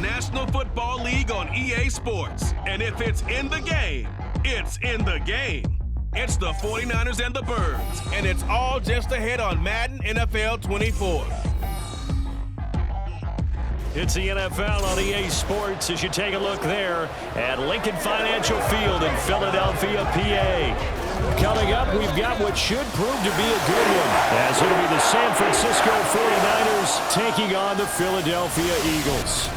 National Football League on EA Sports. And if it's in the game, it's in the game. It's the 49ers and the Birds, and it's all just ahead on Madden NFL 24. It's the NFL on EA Sports as you take a look there at Lincoln Financial Field in Philadelphia, PA. Coming up, we've got what should prove to be a good one, as it'll be the San Francisco 49ers taking on the Philadelphia Eagles.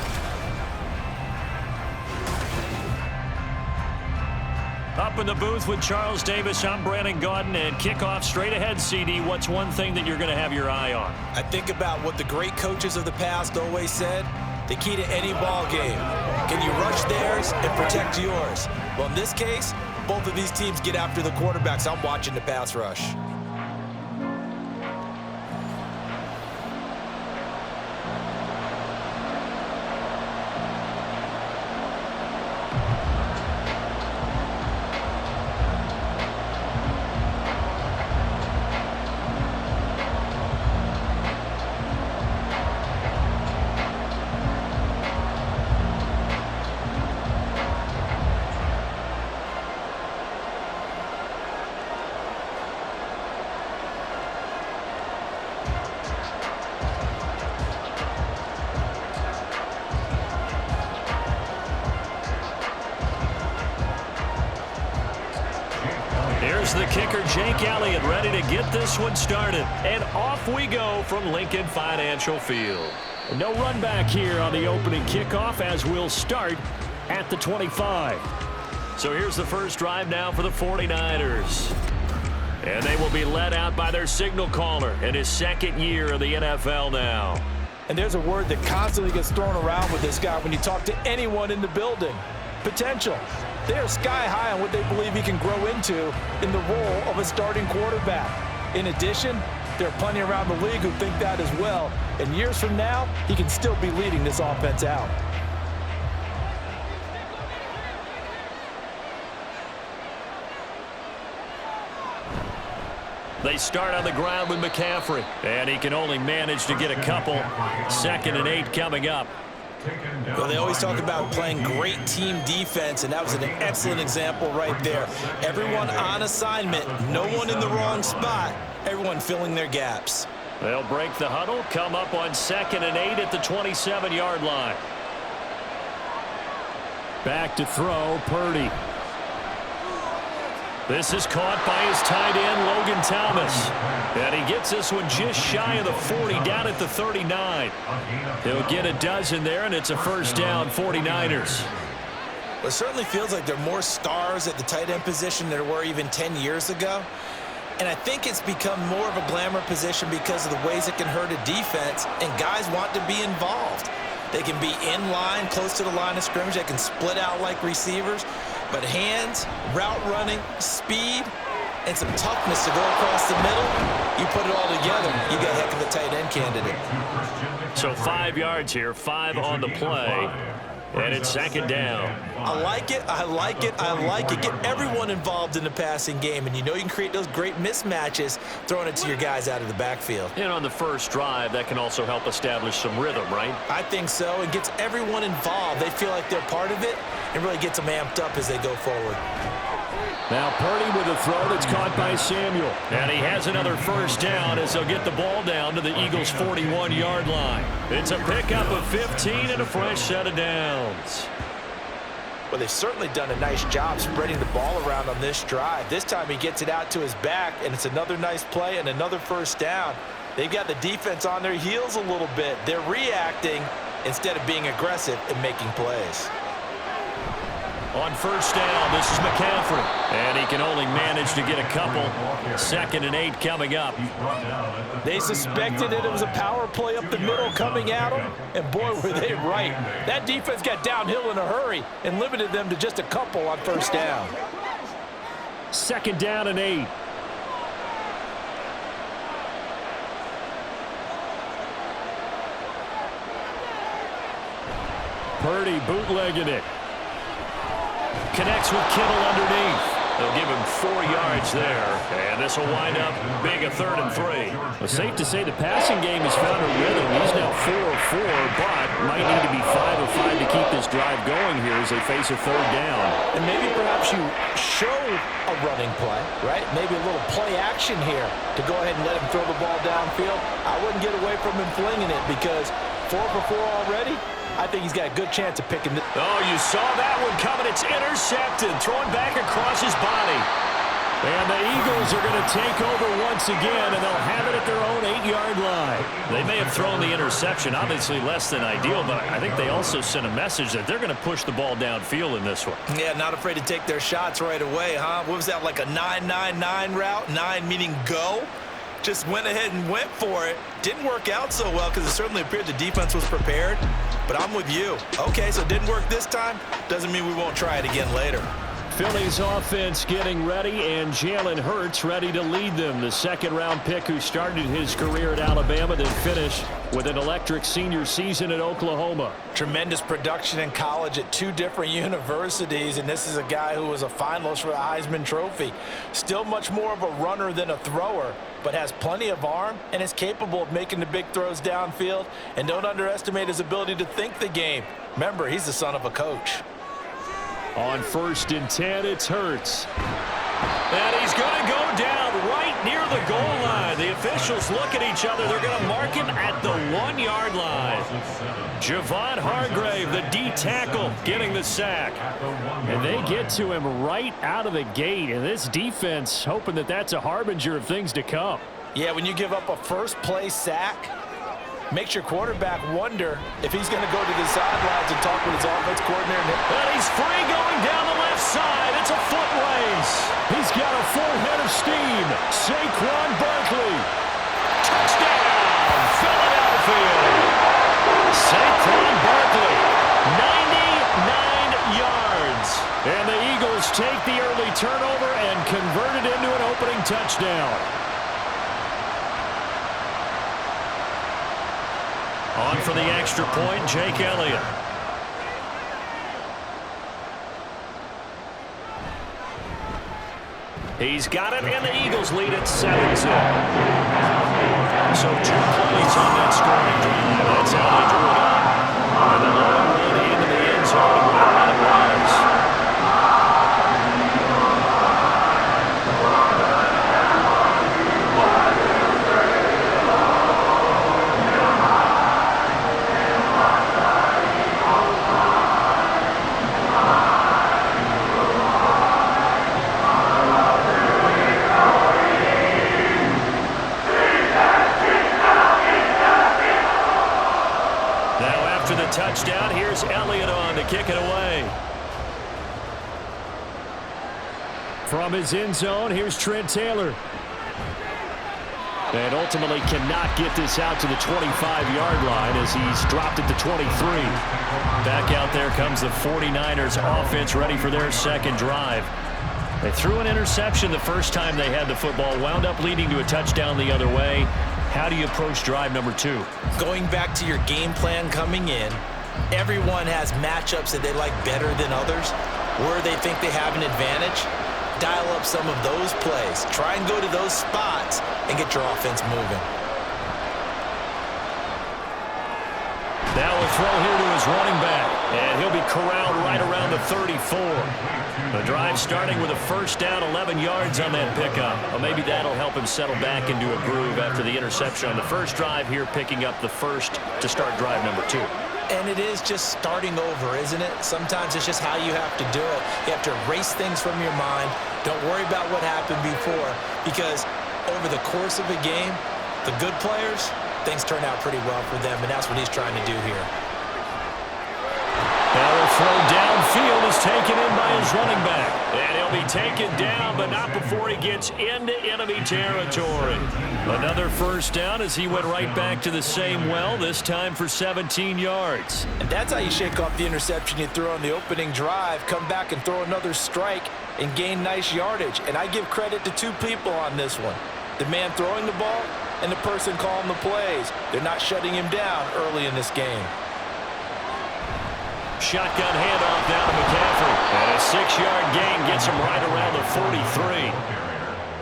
Up in the booth with Charles Davis, I'm Brandon Gaudin, and kickoff straight ahead, CD. What's one thing that you're going to have your eye on? I think about what the great coaches of the past always said. The key to any ball game. Can you rush theirs and protect yours? Well, in this case, both of these teams get after the quarterbacks. I'm watching the pass rush. Here's the kicker, Jake Elliott, ready to get this one started. And off we go from Lincoln Financial Field. No run back here on the opening kickoff as we'll start at the 25. So here's the first drive now for the 49ers. And they will be led out by their signal caller in his second year of the NFL now. And there's a word that constantly gets thrown around with this guy when you talk to anyone in the building. Potential. They are sky high on what they believe he can grow into in the role of a starting quarterback. In addition, there are plenty around the league who think that as well. And years from now, he can still be leading this offense out. They start on the ground with McCaffrey, and he can only manage to get a couple. 2nd and 8 coming up. Well, they always talk about playing great team defense, and that was an excellent example right there. Everyone on assignment, no one in the wrong spot, everyone filling their gaps. They'll break the huddle, come up on 2nd and 8 at the 27-yard line. Back to throw, Purdy. This is caught by his tight end, Logan Thomas. And he gets this one just shy of the 40, down at the 39. He'll get a dozen there, and it's a first down, 49ers. Well, it certainly feels like there are more stars at the tight end position than there were even 10 years ago. And I think it's become more of a glamour position because of the ways it can hurt a defense, and guys want to be involved. They can be in line, close to the line of scrimmage. They can split out like receivers. But hands, route running, speed, and some toughness to go across the middle, you put it all together, you got a heck of a tight end candidate. So 5 yards here, 5 on the play, and it's 2nd down. I like it, I like it, I like it. Get everyone involved in the passing game, and you know you can create those great mismatches throwing it to your guys out of the backfield. And on the first drive, that can also help establish some rhythm, right? I think so. It gets everyone involved. They feel like they're part of it, and really gets them amped up as they go forward. Now Purdy with a throw that's caught by Samuel. And he has another first down as they'll get the ball down to the Eagles' 41-yard line. It's a pickup of 15 and a fresh set of downs. Well, they've certainly done a nice job spreading the ball around on this drive. This time he gets it out to his back, and it's another nice play and another first down. They've got the defense on their heels a little bit. They're reacting instead of being aggressive and making plays. On first down, this is McCaffrey. And he can only manage to get a couple. 2nd and 8 coming up. They suspected that it was a power play up the middle coming at them, and boy, were they right. That defense got downhill in a hurry and limited them to just a couple on first down. 2nd down and 8. Purdy bootlegging it. Connects with Kittle underneath. They'll give him 4 yards there, and this will wind up being a 3rd and 3. Well, safe to say the passing game has found a rhythm. He's now 4 of 4, but might need to be 5 of 5 to keep this drive going here as they face a 3rd down. And maybe perhaps you show a running play, right? Maybe a little play action here to go ahead and let him throw the ball downfield. I wouldn't get away from him flinging it because 4 for 4 already. I think he's got a good chance of picking it. Oh, you saw that one coming. It's intercepted. Throwing back across his body. And the Eagles are going to take over once again, and they'll have it at their own 8-yard line. They may have thrown the interception, obviously less than ideal, but I think they also sent a message that they're going to push the ball downfield in this one. Yeah, not afraid to take their shots right away, huh? What was that, like a 9-9-9 route? 9 meaning go? Just went ahead and went for it. Didn't work out so well because it certainly appeared the defense was prepared. But I'm with you. Okay, so it didn't work this time. Doesn't mean we won't try it again later. Philly's offense getting ready, and Jalen Hurts ready to lead them. The 2nd-round pick who started his career at Alabama, then finished with an electric senior season at Oklahoma. Tremendous production in college at 2 different universities, and this is a guy who was a finalist for the Heisman Trophy. Still much more of a runner than a thrower, but has plenty of arm and is capable of making the big throws downfield. And don't underestimate his ability to think the game. Remember, he's the son of a coach. On 1st and 10, it's Hurts. And he's going to go down right near the goal line. The officials look at each other. They're going to mark him at the 1-yard line. Javon Hargrave, the D tackle, getting the sack. And they get to him right out of the gate. And this defense hoping that that's a harbinger of things to come. Yeah, when you give up a first-play sack, makes your quarterback wonder if he's going to go to the sidelines and talk with his offense coordinator. And he's free going down the left side. It's a foot race. He's got a full head of steam. Saquon Barkley. Touchdown, Philadelphia. Saquon Barkley, 99 yards. And the Eagles take the early turnover and convert it into an opening touchdown. On for the extra point, Jake Elliott. He's got it, and the Eagles lead at 7-0. So 2 plays on that scoring drive. That's how they drew it up. And the long run into the end zone, and there it was. Touchdown. Here's Elliott on to kick it away. From his end zone, here's Trent Taylor. And ultimately cannot get this out to the 25-yard line as he's dropped it to 23. Back out there comes the 49ers offense ready for their 2nd drive. They threw an interception the first time they had the football, wound up leading to a touchdown the other way. How do you approach drive number 2? Going back to your game plan coming in, everyone has matchups that they like better than others, where they think they have an advantage. Dial up some of those plays. Try and go to those spots and get your offense moving. Now a throw here to his running back, and he'll be corralled right around the 34. The drive starting with a 1st down, 11 yards on that pickup. Well, maybe that'll help him settle back into a groove after the interception on the first drive here, picking up the 1st to start drive number 2. And it is just starting over, isn't it? Sometimes it's just how you have to do it. You have to erase things from your mind. Don't worry about what happened before, because over the course of a game, the good players, things turn out pretty well for them, and that's what he's trying to do here. Now a throw downfield is taken in by his running back. And he'll be taken down, but not before he gets into enemy territory. Another 1st down as he went right back to the same well, this time for 17 yards. And that's how you shake off the interception you threw on the opening drive, come back and throw another strike and gain nice yardage. And I give credit to 2 people on this one. The man throwing the ball and the person calling the plays. They're not shutting him down early in this game. Shotgun handoff down to McCaffrey. And a 6-yard gain gets him right around the 43.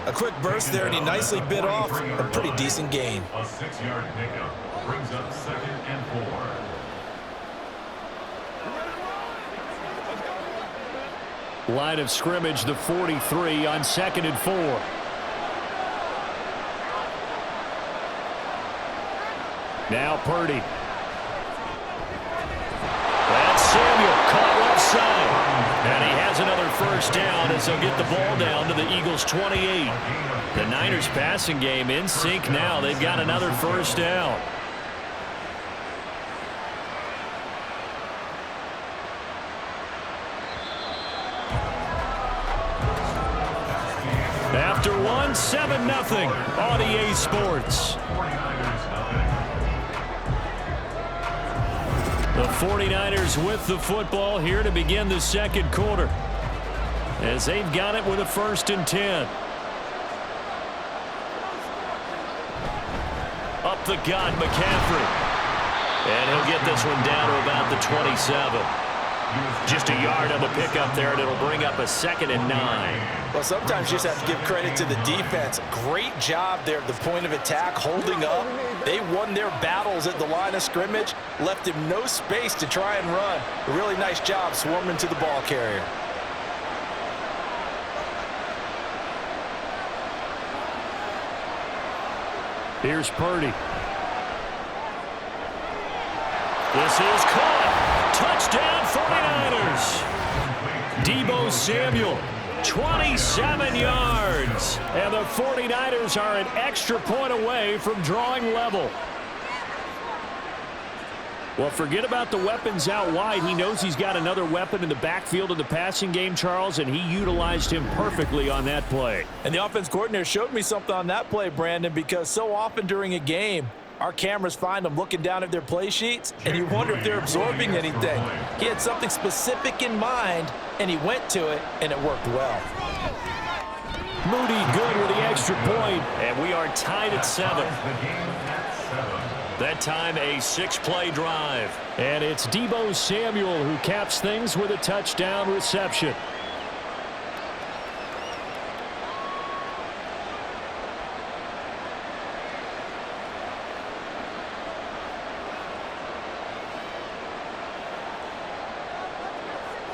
A quick burst there, and he nicely bit off a pretty decent gain. A 6-yard pickup brings up 2nd and 4. Line of scrimmage, the 43 on 2nd and 4. Now Purdy. That's Samuel caught left side. And he has another first down as they'll get the ball down to the Eagles' 28. The Niners passing game in sync now. They've got another first down. After one, 7-0 on EA Sports. The 49ers with the football here to begin the second quarter, as they've got it with a 1st and 10. Up the gut, McCaffrey. And he'll get this one down to about the 27. Just a yard on the pickup there, and it'll bring up a 2nd and 9. Well, sometimes you just have to give credit to the defense. Great job there at the point of attack, holding up. They won their battles at the line of scrimmage, left him no space to try and run. A really nice job swarming to the ball carrier. Here's Purdy. This is caught. Touchdown 49ers. Deebo Samuel, 27 yards. And the 49ers are an extra point away from drawing level. Well, forget about the weapons out wide. He knows he's got another weapon in the backfield of the passing game, Charles, and he utilized him perfectly on that play. And the offense coordinator showed me something on that play, Brandon, because so often during a game, our cameras find them looking down at their play sheets, and you wonder if they're absorbing anything. He had something specific in mind, and he went to it, and it worked well. Moody good with the extra point, and we are tied at 7. That time a 6-play drive. And it's Deebo Samuel who caps things with a touchdown reception.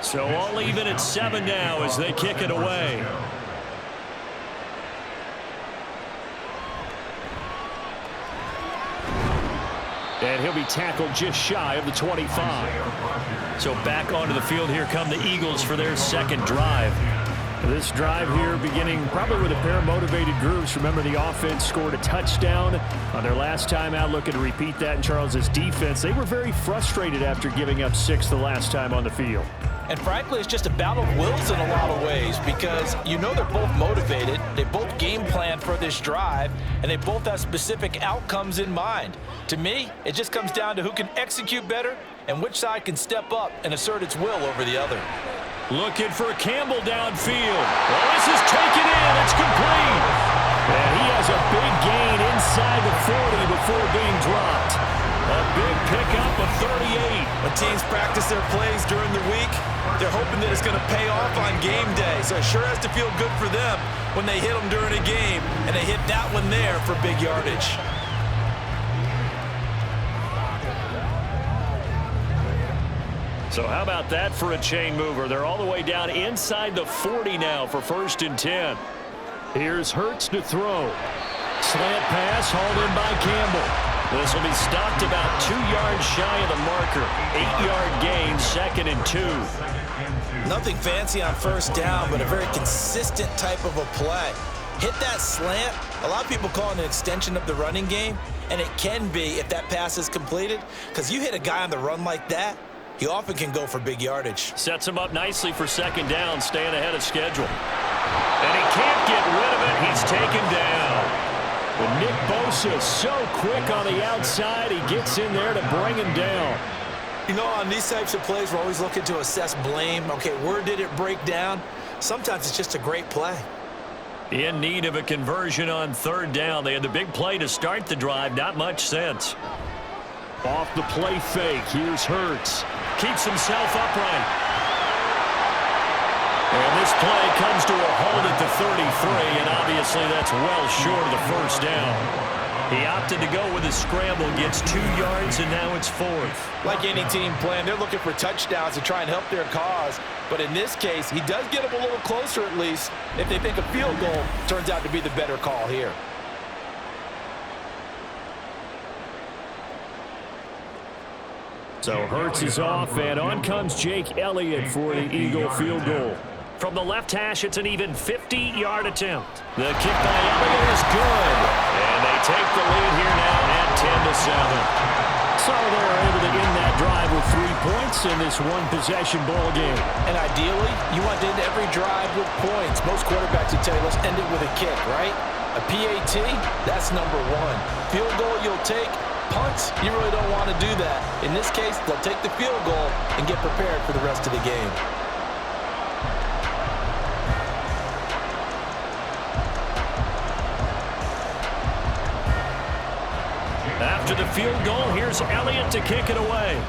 So all even at 7 now as they kick it away. And he'll be tackled just shy of the 25. So back onto the field here come the Eagles for their second drive. This drive here beginning probably with a pair of motivated groups. Remember, the offense scored a touchdown on their last time out, looking to repeat that in Charles's defense. They were very frustrated after giving up 6 the last time on the field. And frankly, it's just a battle of wills in a lot of ways, because you know they're both motivated, they both game plan for this drive, and they both have specific outcomes in mind. To me, it just comes down to who can execute better and which side can step up and assert its will over the other. Looking for Campbell downfield. Well, this is taken in. It's complete. And he has a big gain inside the 40 before being dropped. A big pickup of 38. When teams practice their plays during the week, they're hoping that it's going to pay off on game day. So it sure has to feel good for them when they hit them during a game, and they hit that one there for big yardage. So how about that for a chain mover? They're all the way down inside the 40 now for 1st and 10. Here's Hurts to throw. Slant pass hauled in by Campbell. This will be stopped about 2 yards shy of the marker. 8-yard gain, 2nd and 2. Nothing fancy on first down, but a very consistent type of a play. Hit that slant. A lot of people call it an extension of the running game, and it can be if that pass is completed, because you hit a guy on the run like that, he often can go for big yardage. Sets him up nicely for 2nd down, staying ahead of schedule. And he can't get rid of it. He's taken down. But Nick Bosa so quick on the outside. He gets in there to bring him down. You know, on these types of plays, we're always looking to assess blame. Okay, where did it break down? Sometimes it's just a great play. In need of a conversion on 3rd down. They had the big play to start the drive. Not much sense. Off the play fake. Here's Hurts. Keeps himself upright. This play comes to a halt at the 33, and obviously that's well short of the first down. He opted to go with a scramble, gets 2 yards, and now it's 4th. Like any team playing, they're looking for touchdowns to try and help their cause. But in this case, he does get them a little closer at least if they think a field goal turns out to be the better call here. So Hurts is off, and on comes Jake Elliott for the Eagle field goal. From the left hash, it's an even 50-yard attempt. The kick by Elliott is good. And they take the lead here now at 10-7. So they're able to end that drive with 3 points in this one-possession ball game. And ideally, you want to end every drive with points. Most quarterbacks would tell you, let's end it with a kick, right? A PAT, that's number 1. Field goal you'll take. Punts, you really don't want to do that. In this case, they'll take the field goal and get prepared for the rest of the game. After the field goal, here's Elliott to kick it away.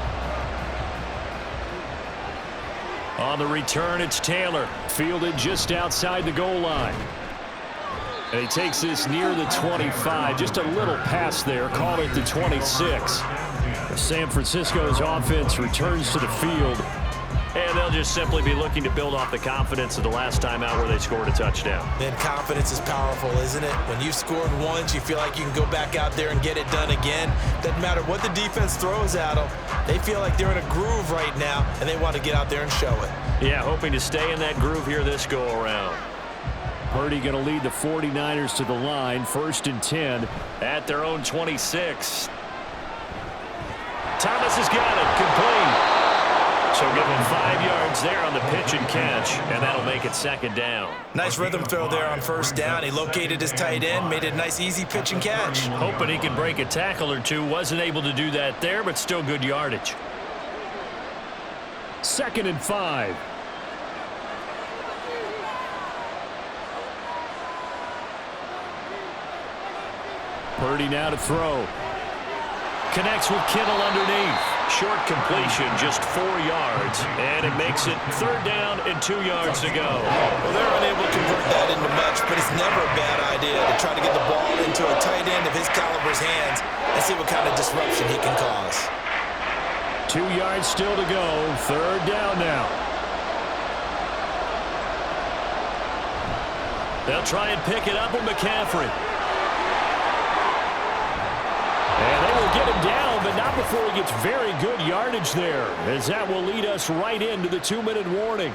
On the return, it's Taylor, fielded just outside the goal line. And he takes this near the 25. Just a little pass there. Call it the 26. San Francisco's offense returns to the field. And they'll just simply be looking to build off the confidence of the last time out where they scored a touchdown. And confidence is powerful, isn't it? When you've scored once, you feel like you can go back out there and get it done again. Doesn't matter what the defense throws at them. They feel like they're in a groove right now, and they want to get out there and show it. Yeah, hoping to stay in that groove here this go-around. Purdy going to lead the 49ers to the line, 1st and 10 at their own 26. Thomas has got it, complete. So give him 5 yards there on the pitch and catch, and that'll make it 2nd down. Nice rhythm throw there on 1st down. He located his tight end, made it a nice easy pitch and catch. Hoping he could break a tackle or two. Wasn't able to do that there, but still good yardage. 2nd and 5. Purdy now to throw. Connects with Kittle underneath. Short completion, just 4 yards. And it makes it 3rd down and 2 yards to go. Well, they're unable to convert that into much, but it's never a bad idea to try to get the ball into a tight end of his caliber's hands and see what kind of disruption he can cause. 2 yards still to go. 3rd down now. They'll try and pick it up with McCaffrey. And they will get him down, but not before he gets very good yardage there, as that will lead us right into the 2-minute warning.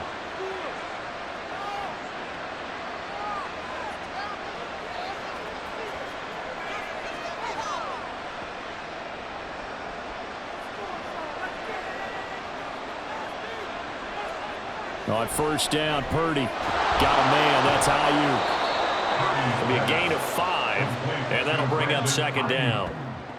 On 1st down, Purdy got a man. That's Ayuk. It'll be a gain of 5, and that'll bring up 2nd down.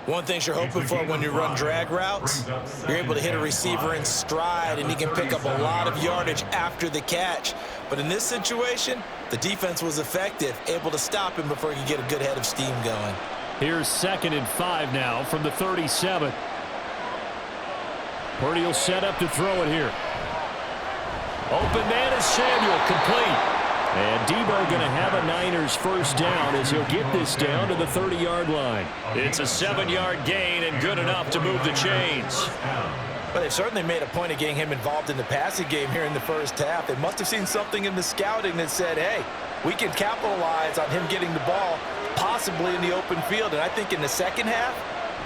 One thing you're hoping for when you run drag routes, you're able to hit a receiver in stride, and he can pick up a lot of yardage after the catch. But in this situation, the defense was effective, able to stop him before he could get a good head of steam going. Here's 2nd and 5 now from the 37. Purdy will set up to throw it here. Open man is Samuel, complete. And Debo going to have a Niners 1st down as he'll get this down to the 30-yard line. It's a 7-yard gain and good enough to move the chains. But they've certainly made a point of getting him involved in the passing game here in the 1st half. They must have seen something in the scouting that said, hey, we can capitalize on him getting the ball possibly in the open field. And I think in the 2nd half,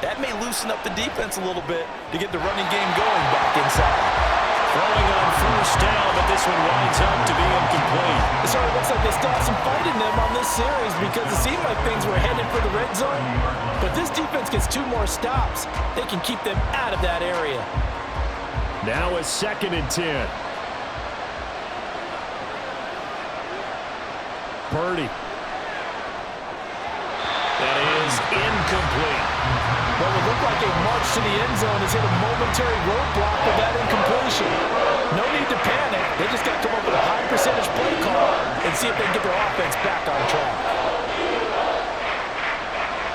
that may loosen up the defense a little bit to get the running game going back inside. Throwing on 1st down, but this one winds up to be incomplete. It sort of looks like they still have some fight in them on this series because it seemed like things were headed for the red zone. But this defense gets 2 more stops. They can keep them out of that area. Now a 2nd and 10. Purdy. That is incomplete. What would look like a march to the end zone has hit a momentary roadblock with that incompletion. No need to panic. They just got to come up with a high percentage play call and see if they can get their offense back on track.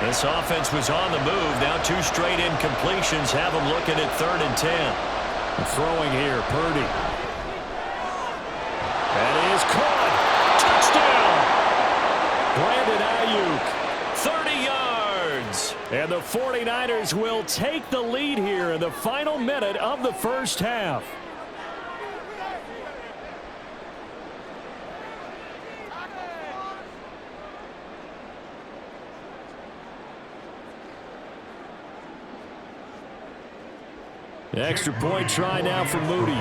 This offense was on the move. Now 2 straight incompletions have them looking at 3rd and 10. Throwing here, Purdy. That is Ayuk. 30 yards. And the 49ers will take the lead here in the final minute of the first half. Extra point try now for Moody.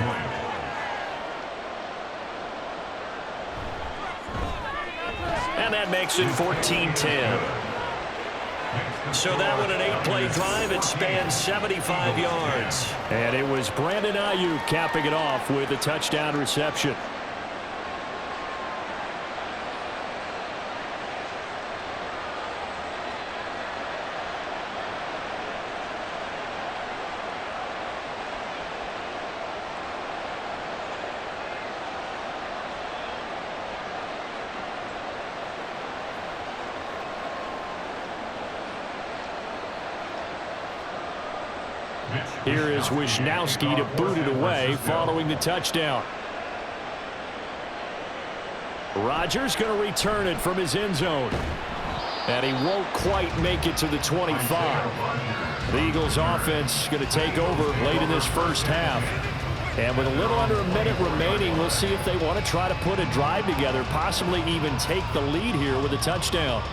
And that makes it 14-10. So that one an 8-play drive. It spans 75 yards. And it was Brandon Ayuk capping it off with a touchdown reception. Here is Wisnowski to boot it away following the touchdown. Rodgers going to return it from his end zone. And he won't quite make it to the 25. The Eagles offense going to take over late in this first half. And with a little under a minute remaining, we'll see if they want to try to put a drive together, possibly even take the lead here with a touchdown.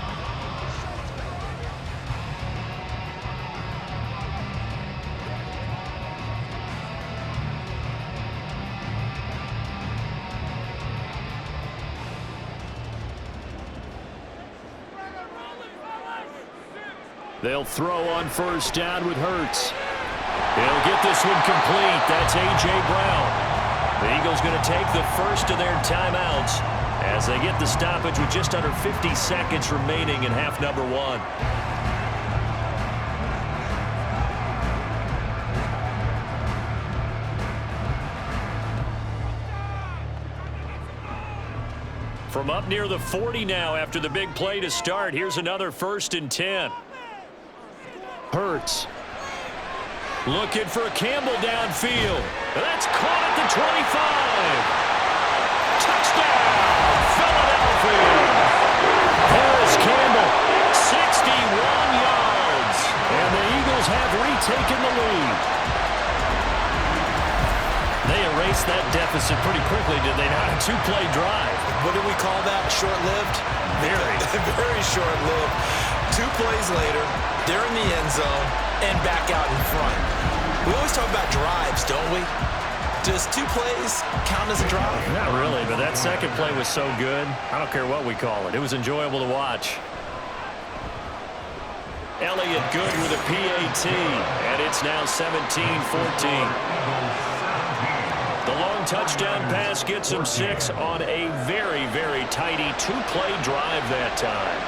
They'll throw on first down with Hurts. He'll get this one complete. That's A.J. Brown. The Eagles going to take the first of their timeouts as they get the stoppage with just under 50 seconds remaining in half number one. From up near the 40 now after the big play to start, here's another 1st and 10. Hurts. Looking for Campbell downfield. That's caught at the 25. Touchdown, Philadelphia. There's Campbell, 61 yards. And the Eagles have retaken the lead. They erased that deficit pretty quickly, did they not? A 2-play drive. What do we call that? Short-lived? Very. Very short-lived. 2 plays later, they're in the end zone and back out in front. We always talk about drives, don't we? Does 2 plays count as a drive? Not really, but that second play was so good. I don't care what we call it. It was enjoyable to watch. Elliott good with a PAT, and it's now 17-14. The long touchdown pass gets him 6 on a very, very tidy 2-play drive that time.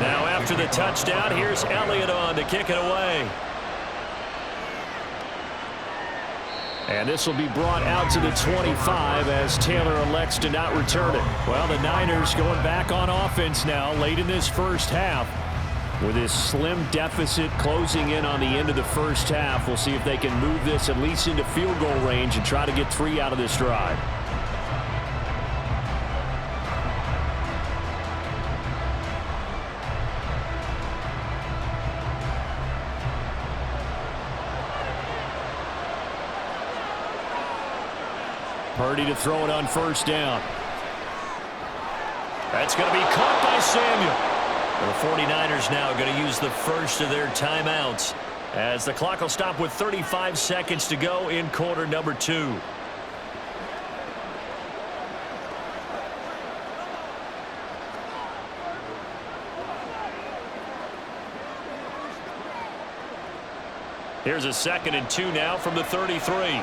Now after the touchdown, here's Elliott on to kick it away. And this will be brought out to the 25 as Taylor elects to not return it. Well, the Niners going back on offense now late in this first half. With this slim deficit closing in on the end of the first half, we'll see if they can move this at least into field goal range and try to get 3 out of this drive. Purdy to throw it on first down. That's going to be caught by Samuel. The 49ers now going to use the first of their timeouts as the clock will stop with 35 seconds to go in quarter number 2. Here's a 2nd and 2 now from the 33.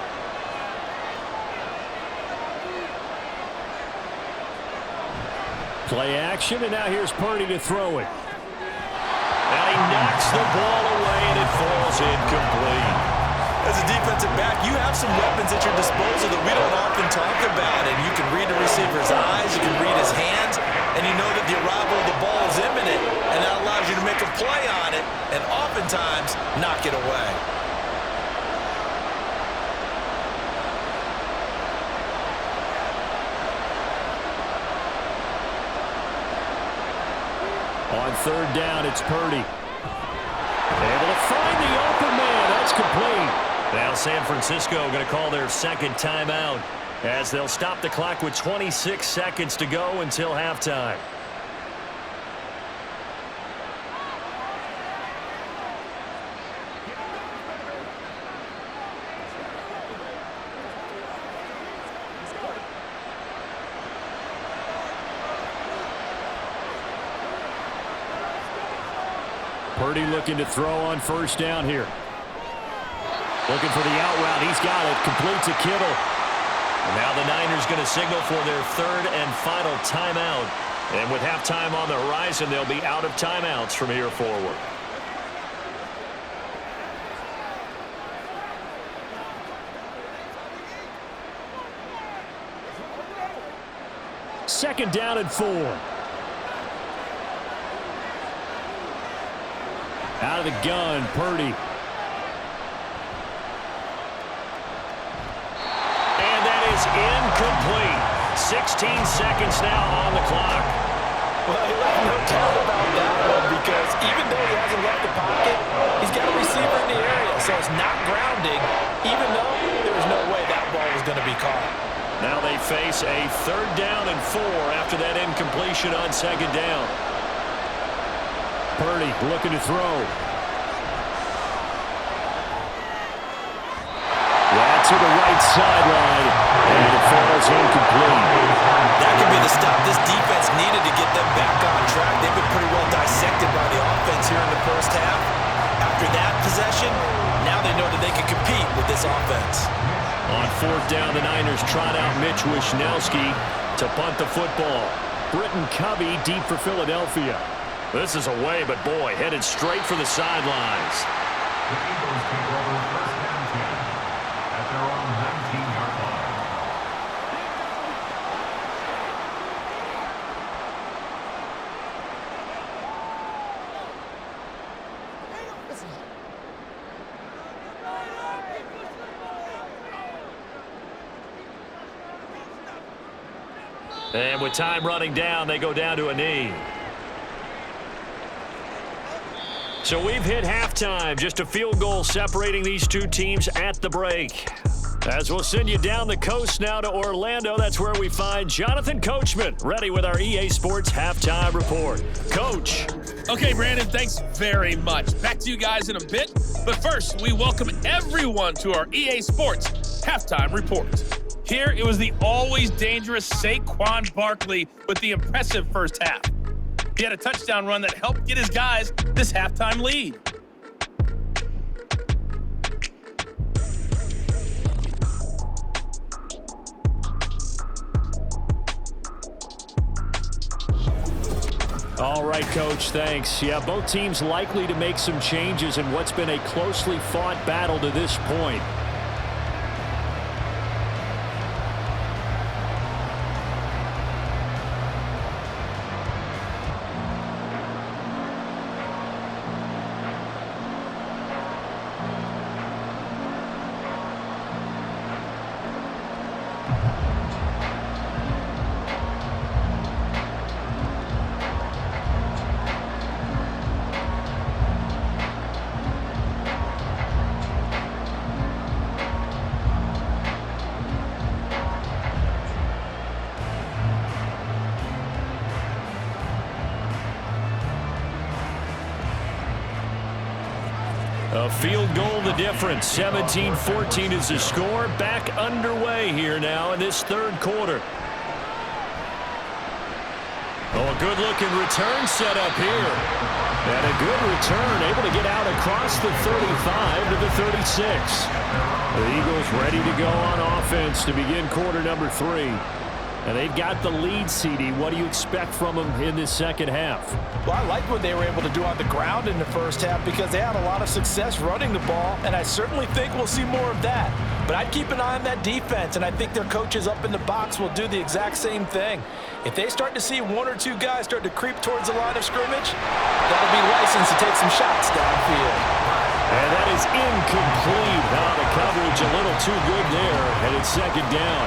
Play action, and now here's Purdy to throw it. And he knocks the ball away, and it falls incomplete. As a defensive back, you have some weapons at your disposal that we don't often talk about. And you can read the receiver's eyes, you can read his hands, and you comfortable the ball is imminent, and that allows you to make a play on it and oftentimes knock it away. On third down, it's Purdy. Able to find the open man. That's complete. Now San Francisco going to call their second timeout as they'll stop the clock with 26 seconds to go until halftime. Purdy looking to throw on first down here. Looking for the out route. He's got it. Complete to Kittle. And now the Niners going to signal for their third and final timeout. And with halftime on the horizon, they'll be out of timeouts from here forward. Second down and 4. Out of the gun, Purdy. And that is incomplete. 16 seconds now on the clock. Well, he left no doubt about that one because even though he hasn't left the pocket, he's got a receiver in the area, so it's not grounding, even though there was no way that ball was going to be caught. Now they face a third down and 4 after that incompletion on second down. Purdy looking to throw. That's to the right sideline, and it falls incomplete. That could be the stop this defense needed to get them back on track. They've been pretty well dissected by the offense here in the first half. After that possession, now they know that they can compete with this offense. On fourth down, the Niners trot out Mitch Wishnowski to punt the football. Britton Covey deep for Philadelphia. This is away, but boy, headed straight for the sidelines. The Eagles take over first and 10 at their own 19-yard line. And with time running down, they go down to a knee. So we've hit halftime, just a field goal separating these two teams at the break. As we'll send you down the coast now to Orlando, that's where we find Jonathan Coachman, ready with our EA Sports Halftime Report. Coach. Okay, Brandon, thanks very much. Back to you guys in a bit. But first, we welcome everyone to our EA Sports Halftime Report. Here, it was the always dangerous Saquon Barkley with the impressive first half. He had a touchdown run that helped get his guys this halftime lead. All right, Coach, thanks. Yeah, both teams likely to make some changes in what's been a closely fought battle to this point. A field goal the difference. 17-14 is the score. Back underway here now in this third quarter. Oh, a good-looking return set up here. And a good return, able to get out across the 35 to the 36. The Eagles ready to go on offense to begin quarter number 3. And they've got the lead, CD. What do you expect from them in this second half? Well, I like what they were able to do on the ground in the first half because they had a lot of success running the ball, and I certainly think we'll see more of that. But I'd keep an eye on that defense, and I think their coaches up in the box will do the exact same thing. If they start to see one or two guys start to creep towards the line of scrimmage, that'll be licensed to take some shots downfield. And that is incomplete. The coverage a little too good there, and it's second down.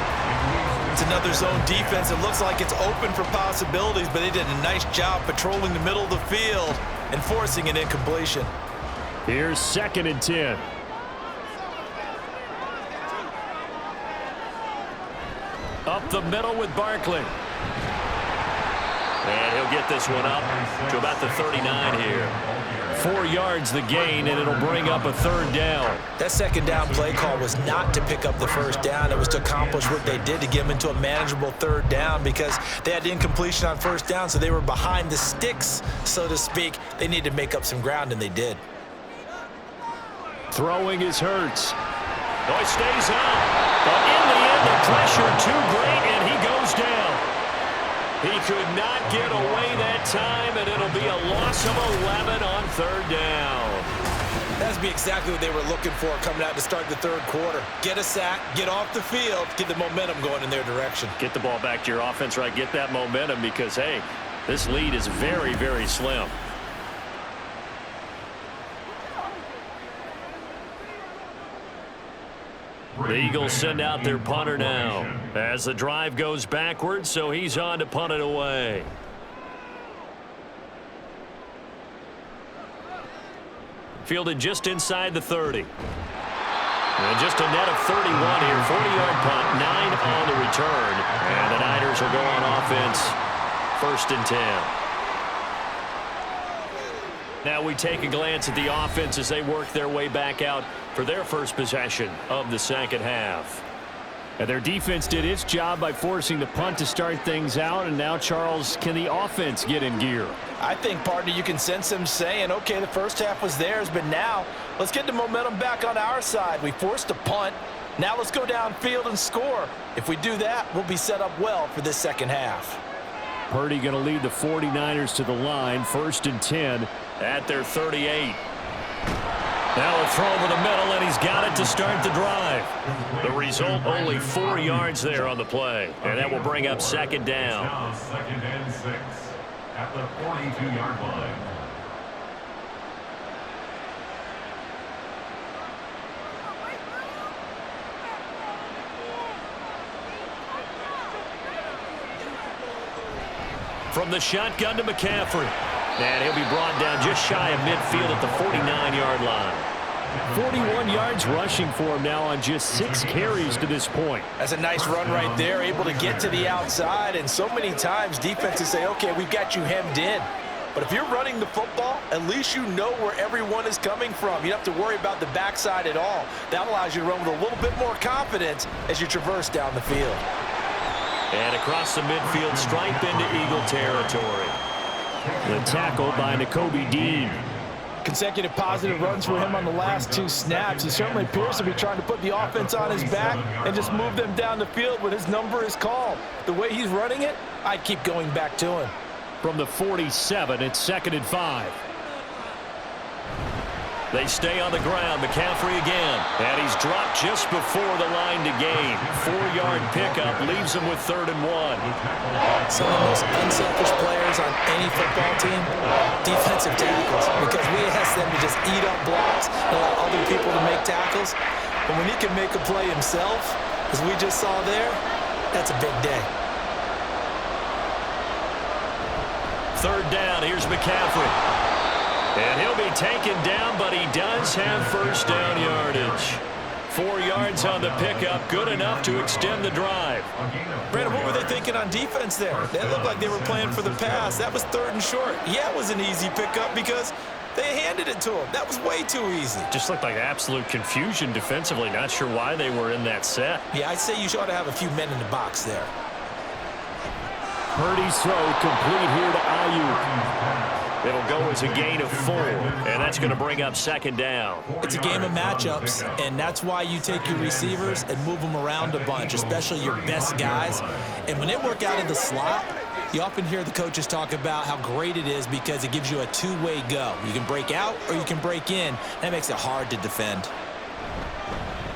It's another zone defense. It looks like it's open for possibilities, but they did a nice job patrolling the middle of the field and forcing an incompletion. Here's 2nd and 10. Up the middle with Barkley. And he'll get this one up to about the 39 here. 4 yards the gain, and it'll bring up a 3rd down. That second down play call was not to pick up the first down. It was to accomplish what they did to get them into a manageable 3rd down because they had incompletion on first down, so they were behind the sticks, so to speak. They needed to make up some ground, and they did. Throwing is Hurts. Oh, he stays out. But in the end, the pressure too great, and he goes down. He could not get away that time, and it'll be a loss of 11 on 3rd down. That'd be exactly what they were looking for coming out to start the 3rd quarter. Get a sack, get off the field, get the momentum going in their direction. Get the ball back to your offense, right? Get that momentum because, hey, this lead is very, very slim. The Eagles send out their punter now as the drive goes backwards, so he's on to punt it away. Fielded just inside the 30. And just a net of 31 here. 40-yard punt, 9 on the return. And the Niners will go on offense, 1st and 10. Now we take a glance at the offense as they work their way back out for their first possession of the second half. And their defense did its job by forcing the punt to start things out. And now, Charles, can the offense get in gear? I think, partner, you can sense them saying, okay, the first half was theirs, but now let's get the momentum back on our side. We forced a punt. Now let's go downfield and score. If we do that, we'll be set up well for this second half. Purdy going to lead the 49ers to the line, 1st and 10 at their 38. Now a throw over the middle, and he's got it to start the drive. The result, only 4 yards there on the play, and that will bring up 2nd down. Now 2nd and 6 at the 42-yard line. From the shotgun to McCaffrey. And he'll be brought down just shy of midfield at the 49-yard line. 41 yards rushing for him now on just 6 carries to this point. That's a nice run right there, able to get to the outside. And so many times defenses say, okay, we've got you hemmed in. But if you're running the football, at least you know where everyone is coming from. You don't have to worry about the backside at all. That allows you to run with a little bit more confidence as you traverse down the field. And across the midfield, stripe into Eagle territory. The tackle by Nakobe Dean. Consecutive positive runs for him on the last 2 snaps. He certainly appears to be trying to put the offense on his back and just move them down the field when his number is called. The way he's running it, I'd keep going back to him. From the 47, it's 2nd and 5. They stay on the ground. McCaffrey again. And he's dropped just before the line to gain. 4-yard pickup leaves him with 3rd and 1. Some of the most unselfish players on any football team, defensive tackles, because we ask them to just eat up blocks and allow other people to make tackles. But when he can make a play himself, as we just saw there, that's a big day. 3rd down. Here's McCaffrey. And he'll be taken down, but he does have 1st down yardage. 4 yards on the pickup, good enough to extend the drive. Brandon, what were they thinking on defense there? They looked like they were playing for the pass. That was 3rd and short. Yeah, it was an easy pickup because they handed it to him. That was way too easy. Just looked like absolute confusion defensively. Not sure why they were in that set. Yeah, I'd say you ought to have a few men in the box there. Purdy's throw complete here to Ayuk. It'll go as a gain of 4, and that's going to bring up 2nd down. It's a game of matchups, and that's why you take your receivers and move them around a bunch, especially your best guys. And when they work out in the slot, you often hear the coaches talk about how great it is because it gives you a two-way go. You can break out or you can break in. That makes it hard to defend.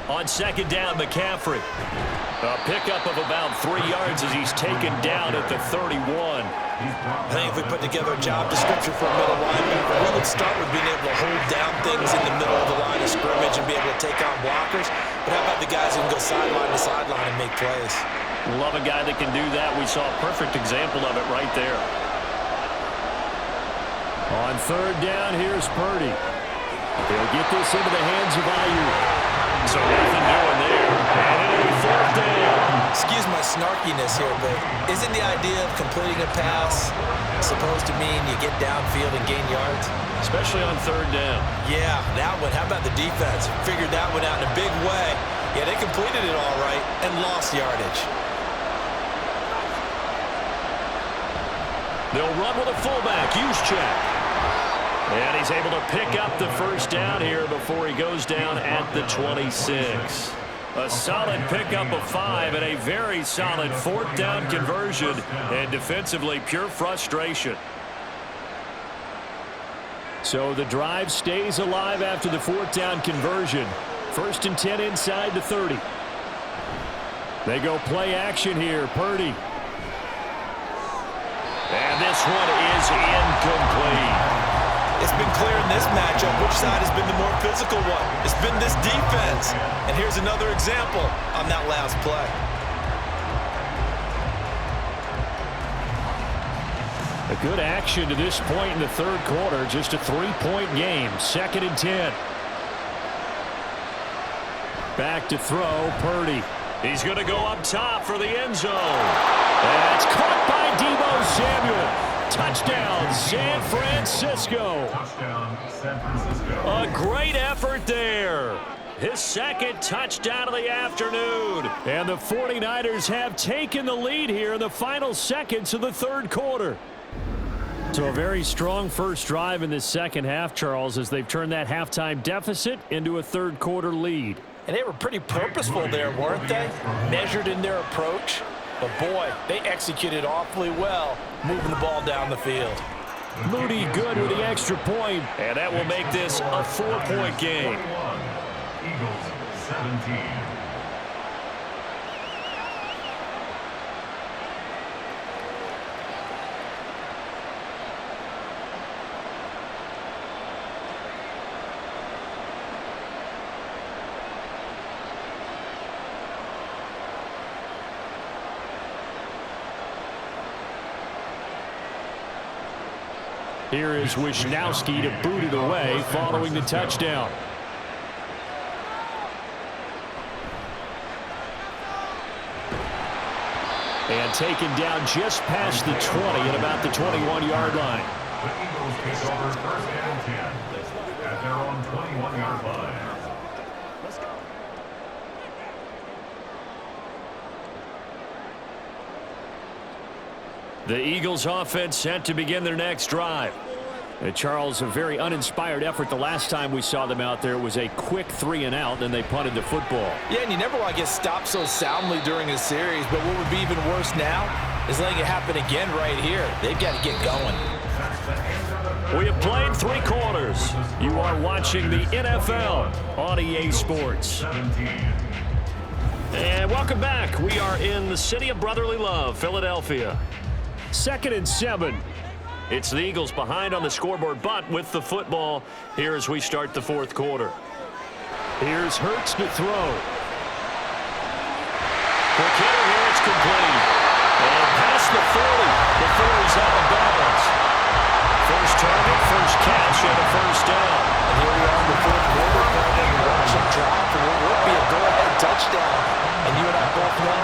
On second down, McCaffrey. A pickup of about 3 yards as he's taken down at the 31. I think if we put together a job description for a middle linebacker, we would start with being able to hold down things in the middle of the line of scrimmage and be able to take on blockers. But how about the guys who can go sideline to sideline and make plays? Love a guy that can do that. We saw a perfect example of it right there. On third down, here's Purdy. He'll get this into the hands of Ayuk. So nothing doing there. And it'll be fourth down. Excuse my snarkiness here, but isn't the idea of completing a pass supposed to mean you get downfield and gain yards? Especially on third down. Yeah, that one. How about the defense? Figured that one out in a big way. Yeah, they completed it all right and lost yardage. They'll run with a fullback. Juszczyk. And he's able to pick up the first down here before he goes down at the 26. A solid pickup of 5 and a very solid fourth down conversion. And defensively, pure frustration. So the drive stays alive after the fourth down conversion. 1st and 10 inside the 30. They go play action here. Purdy. And this one is incomplete. It's been clear in this matchup which side has been the more physical one. It's been this defense. And here's another example on that last play. A good action to this point in the third quarter. Just a 3-point game. 2nd and 10. Back to throw, Purdy. He's going to go up top for the end zone. That's caught by Deebo Samuel. Touchdown, San Francisco. Touchdown, San Francisco. A great effort there. His second touchdown of the afternoon. And the 49ers have taken the lead here in the final seconds of the third quarter. So a very strong first drive in this second half, Charles, as they've turned that halftime deficit into a third quarter lead. And they were pretty purposeful there, weren't they? Measured in their approach. But boy, they executed awfully well, moving the ball down the field. Moody good with the extra point. And that will make this a 4-point game. Eagles 17. Here is Wisnowski to boot it away following the touchdown. And taken down just past the 20 at about the 21-yard line. The Eagles take over 1st and 10 at their own 21-yard line. The Eagles offense set to begin their next drive. And Charles, a very uninspired effort the last time we saw them out there. It was a quick 3-and-out, and they punted the football. Yeah, and you never want to get stopped so soundly during a series, but what would be even worse now is letting it happen again right here. They've got to get going. We have played 3 quarters. You are watching the NFL on EA Sports. And welcome back. We are in the city of brotherly love, Philadelphia. 2nd and 7. It's the Eagles behind on the scoreboard, but with the football here as we start the fourth quarter. Here's Hurts to throw. Quick hitter here, it's complete. And past the 40 before he's out of bounds. First target, first catch, and a first down. And here we are in the fourth quarter, and watch him drop for what would be a go-ahead touchdown. And you and I both know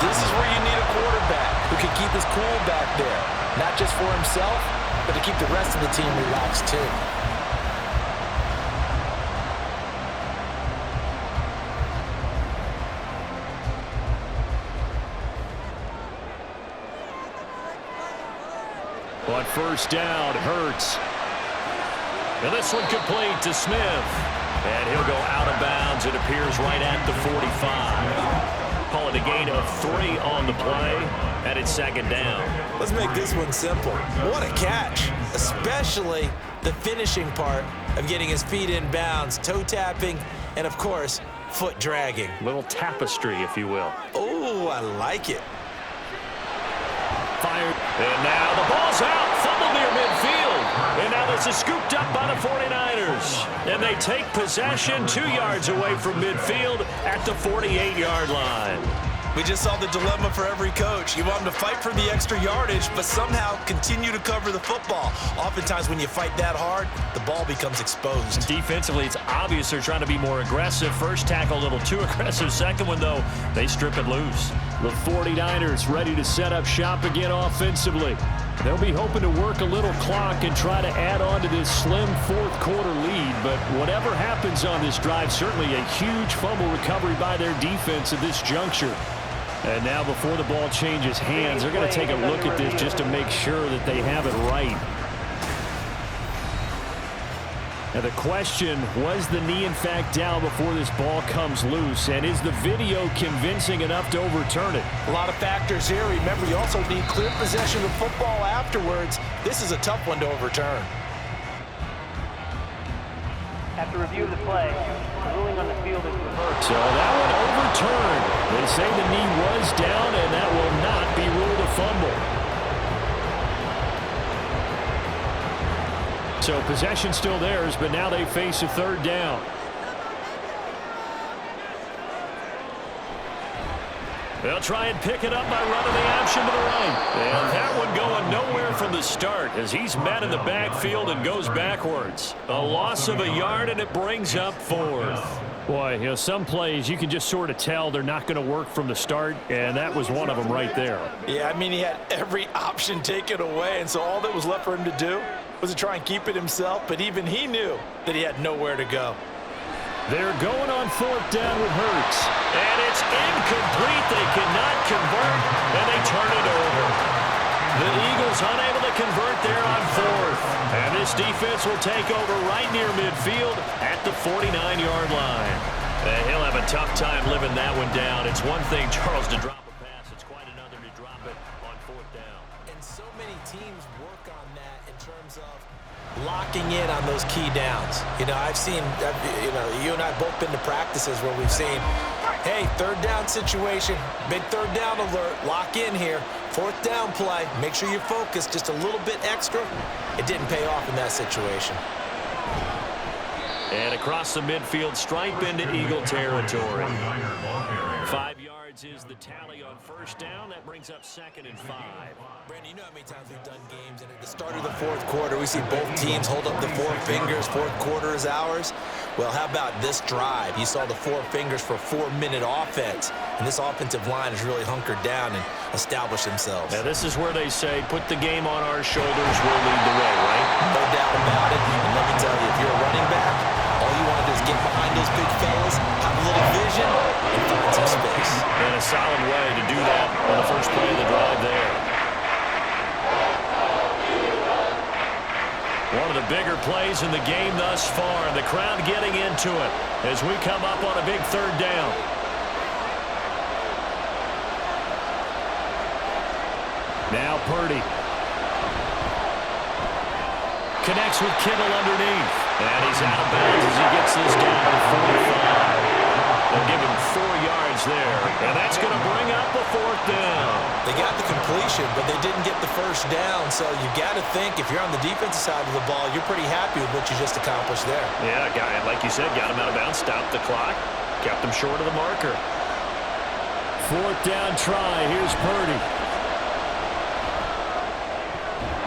this is where you need a quarterback who can keep his cool back there. Not just for himself, but to keep the rest of the team relaxed too. On first down, Hurts. And this one complete to Smith. And he'll go out of bounds. It appears right at the 45. Call it a gain of 3 on the play. And it's second down. Let's make this one simple. What a catch, especially the finishing part of getting his feet in bounds, toe tapping, and of course, foot dragging. Little tapestry, if you will. Oh, I like it. Fired. And now the ball's out. Fumble near midfield. And now this is scooped up by the 49ers. And they take possession 2 yards away from midfield at the 48-yard line. We just saw the dilemma for every coach. You want them to fight for the extra yardage, but somehow continue to cover the football. Oftentimes when you fight that hard, the ball becomes exposed. Defensively, it's obvious they're trying to be more aggressive. First tackle a little too aggressive. Second one, though, they strip it loose. The 49ers ready to set up shop again offensively. They'll be hoping to work a little clock and try to add on to this slim fourth-quarter lead. But whatever happens on this drive, certainly a huge fumble recovery by their defense at this juncture. And now before the ball changes hands, they're going to take a look at this just to make sure that they have it right. Now the question, was the knee in fact down before this ball comes loose? And is the video convincing enough to overturn it? A lot of factors here. Remember, you also need clear possession of football afterwards. This is a tough one to overturn. After review of the play, the ruling on the field is reversed. So that one overturned. They say the knee was down, and that will not be ruled a fumble. So possession still theirs, but now they face a third down. They'll try and pick it up by running the option to the right. And that one going nowhere from the start as he's met in the backfield and goes backwards. A loss of a yard, and it brings up fourth. Boy, you know, some plays you can just sort of tell they're not going to work from the start, and that was one of them right there. Yeah, I mean, he had every option taken away, and so all that was left for him to do was to try and keep it himself, but even he knew that he had nowhere to go. They're going on fourth down with Hurts. And it's incomplete. They cannot convert, and they turn it over. The Eagles unable to convert there on fourth. And this defense will take over right near midfield at the 49-yard line. And he'll have a tough time living that one down. It's one thing, Charles, to drop a pass. It's quite another to drop it on fourth down. And so many teams work on that in terms of locking in on those key downs. You know, I've seen, you and I both been to practices where we've seen, hey, third down situation, big third down alert, lock in here. Fourth down play, make sure you focus just a little bit extra. It didn't pay off in that situation. And across the midfield, stripe into Eagle territory. 5 yards is the tally on first down. That brings up 2nd and 5. Brandon, you know how many times we've done games, and at the start of the fourth quarter, we see both teams hold up the four fingers, fourth quarter is ours. Well, how about this drive? You saw the four fingers for 4-minute offense, and this offensive line has really hunkered down and established themselves. Now, this is where they say, put the game on our shoulders, we'll lead the way, right? No doubt about it, and let me tell you, if you're a running back, all you want to do is get behind those big fellas, have a little vision, and find some space. And a solid way to do that on the first play of the drive there. One of the bigger plays in the game thus far, and the crowd getting into it as we come up on a big third down. Now Purdy. Connects with Kittle underneath. And he's out of bounds as he gets this down to the 45. They'll give him 4 yards there. And that's going to bring up a fourth down. They got the completion, but they didn't get the first down. So you got to think, if you're on the defensive side of the ball, you're pretty happy with what you just accomplished there. Yeah, guy, like you said, got him out of bounds, stopped the clock, kept him short of the marker. Fourth down try. Here's Purdy.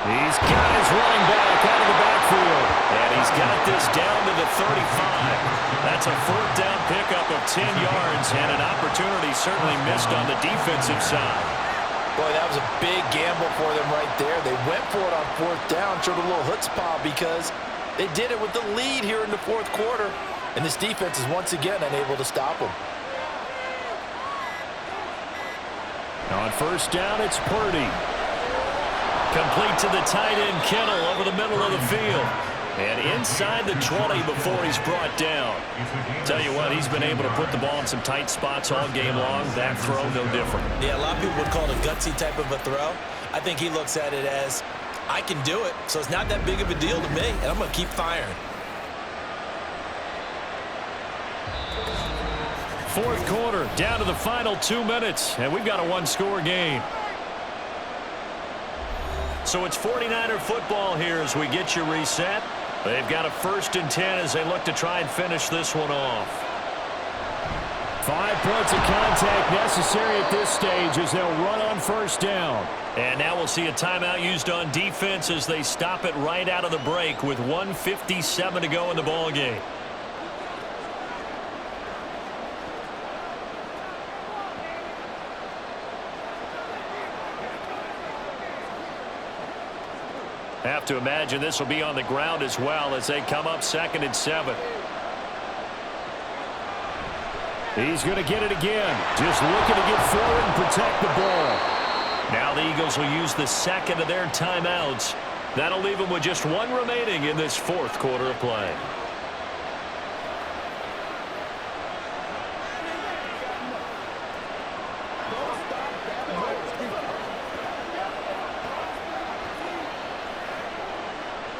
He's got his running back out of the backfield. And he's got this down to the 35. That's a fourth down pickup of 10 yards, and an opportunity certainly missed on the defensive side. Boy, that was a big gamble for them right there. They went for it on fourth down, showed a little chutzpah because they did it with the lead here in the fourth quarter. And this defense is once again unable to stop them. On first down, it's Purdy. Complete to the tight end, Kittle, over the middle of the field. And inside the 20 before he's brought down. Tell you what, he's been able to put the ball in some tight spots all game long. That throw, no different. Yeah, a lot of people would call it a gutsy type of a throw. I think he looks at it as, I can do it, so it's not that big of a deal to me, and I'm going to keep firing. fourth quarter, down to the final 2 minutes, and we've got a one-score game. So it's 49er football here as we get you reset. They've got a 1st and 10 as they look to try and finish this one off. 5 points of contact necessary at this stage as they'll run on 1st down. And now we'll see a timeout used on defense as they stop it right out of the break with 1:57 to go in the ballgame. Have to imagine this will be on the ground as well as they come up 2nd and 7. He's going to get it again. Just looking to get forward and protect the ball. Now the Eagles will use the 2nd of their timeouts. That'll leave them with just 1 remaining in this 4th quarter of play.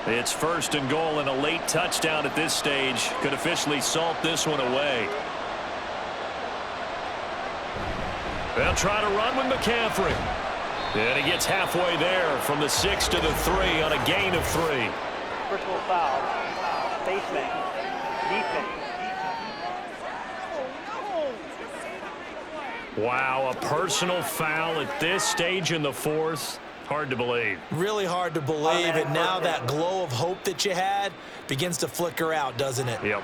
It's 1st and goal, and a late touchdown at this stage could officially salt this one away. They'll try to run with McCaffrey. And he gets halfway there from the 6 to the 3 on a gain of 3. Personal foul. Face mask. Defense. Wow, a personal foul at this stage in the 4th. Hard to believe. Really hard to believe, and now that glow of hope that you had begins to flicker out, doesn't it? Yep.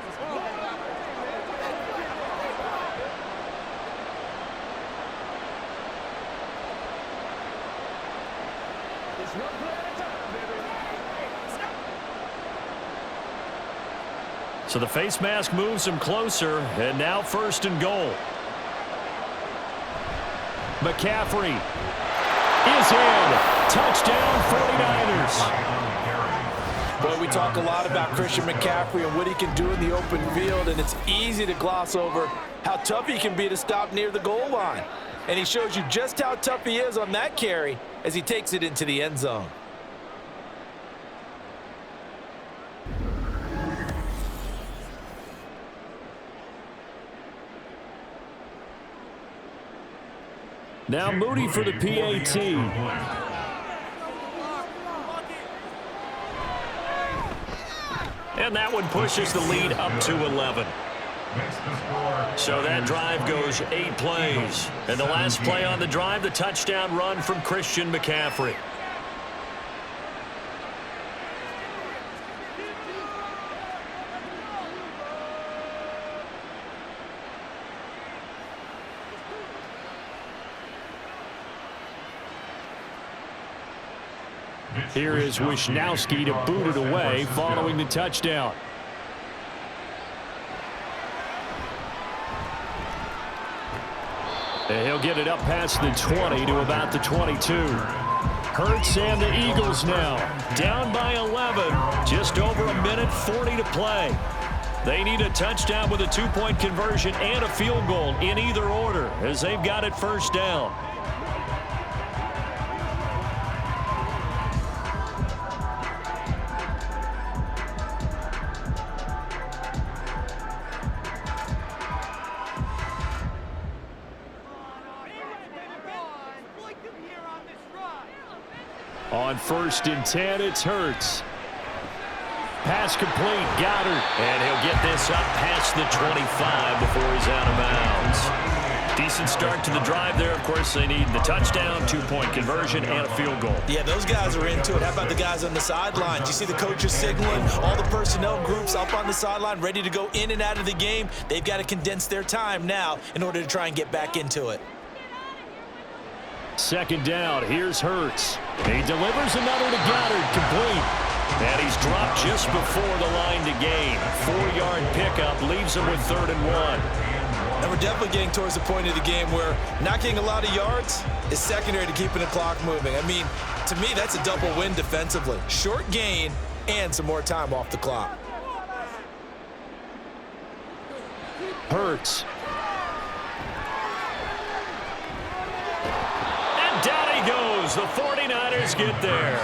So the face mask moves him closer, and now 1st and goal. McCaffrey is in. Touchdown 49ers. Boy, we talk a lot about Christian McCaffrey and what he can do in the open field, and it's easy to gloss over how tough he can be to stop near the goal line. And he shows you just how tough he is on that carry as he takes it into the end zone. Now Moody for the PAT. And that one pushes the lead up to 11. So that drive goes 8 plays. And the last play on the drive, the touchdown run from Christian McCaffrey. Here is Wisnowski to boot it away following the touchdown. And he'll get it up past the 20 to about the 22. Hurts and the Eagles now down by 11. Just over a minute 40 to play. They need a touchdown with a 2-point conversion and a field goal in either order as they've got it 1st down. On 1st and 10, it's Hurts. Pass complete, Goddard. And he'll get this up past the 25 before he's out of bounds. Decent start to the drive there. Of course, they need the touchdown, 2-point conversion, and a field goal. Yeah, those guys are into it. How about the guys on the sideline? Do you see the coaches signaling? All the personnel groups up on the sideline ready to go in and out of the game. They've got to condense their time now in order to try and get back into it. 2nd down, here's Hurts. He delivers another to Goddard, complete. And he's dropped just before the line to gain. 4-yard pickup leaves him with 3rd and 1. And we're definitely getting towards the point of the game where not getting a lot of yards is secondary to keeping the clock moving. I mean, to me, that's a double win defensively. Short gain and some more time off the clock. Hurts. And down he goes. The 49ers get there.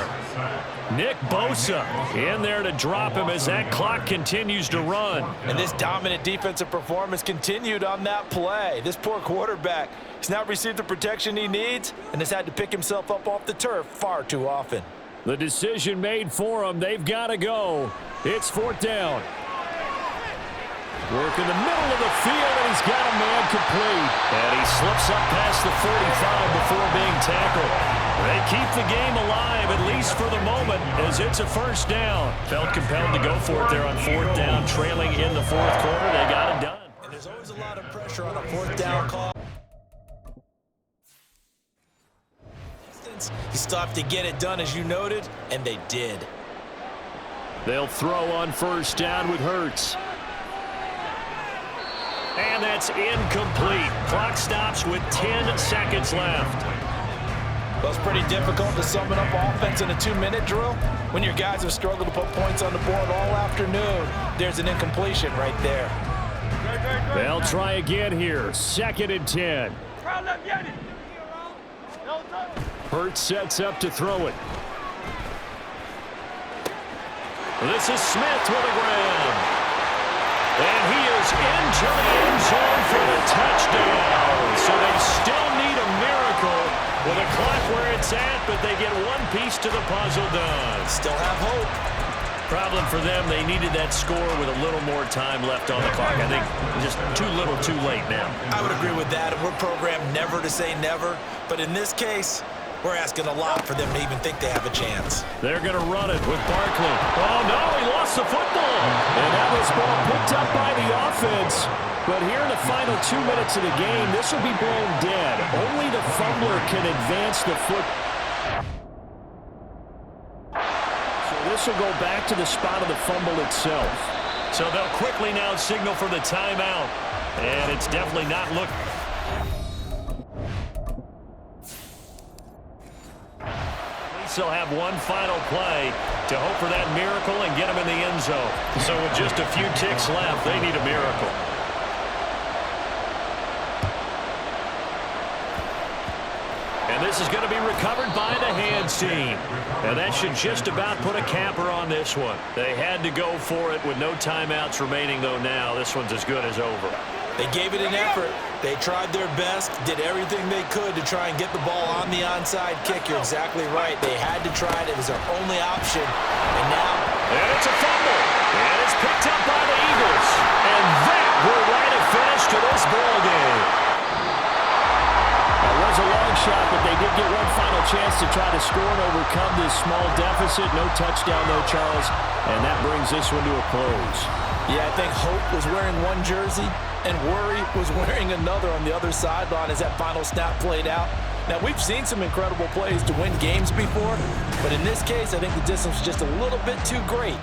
Nick Bosa in there to drop him as that clock continues to run. And this dominant defensive performance continued on that play. This poor quarterback has not received the protection he needs and has had to pick himself up off the turf far too often. The decision made for him. They've got to go. It's 4th down. Work in the middle of the field, and he's got a man complete. And he slips up past the 45 before being tackled. They keep the game alive, at least for the moment, as it's a 1st down. Felt compelled to go for it there on 4th down, trailing in the 4th quarter. They got it done. And there's always a lot of pressure on a 4th down call. He stopped to get it done, as you noted, and they did. They'll throw on 1st down with Hurts. And that's incomplete. Clock stops with 10 seconds left. Well, it's pretty difficult to summon up offense in a 2-minute drill when your guys have struggled to put points on the board all afternoon. There's an incompletion right there. They'll try again here. 2nd and 10. Hurts sets up to throw it. This is Smith with a grab. And he is into the end zone for the touchdown. So they still need a miracle with a clock where it's at, but they get one piece to the puzzle done. Still have hope. Problem for them, they needed that score with a little more time left on the clock. I think just too little too late now. I would agree with that. We're programmed never to say never. But in this case, we're asking a lot for them to even think they have a chance. They're going to run it with Barkley. Oh, no, he lost the football. And that was ball picked up by the offense. But here in the final 2 minutes of the game, this will be blown dead. Only the fumbler can advance the foot. So this will go back to the spot of the fumble itself. So they'll quickly now signal for the timeout. And it's definitely not looking. They'll have one final play to hope for that miracle and get them in the end zone. So with just a few ticks left, they need a miracle. And this is going to be recovered by the hands team. And that should just about put a capper on this one. They had to go for it with no timeouts remaining, though now this one's as good as over. They gave it an effort. They tried their best, did everything they could to try and get the ball on the onside kick. You're exactly right. They had to try it. It was their only option. And now... And it's a fumble. And it's picked up by the Eagles. And that will write a finish to this ball game. That was a long shot, but they did get one final chance to try to score and overcome this small deficit. No touchdown, though, Charles. And that brings this one to a close. Yeah, I think hope was wearing one jersey and worry was wearing another on the other sideline as that final snap played out. Now, we've seen some incredible plays to win games before, but in this case, I think the distance was just a little bit too great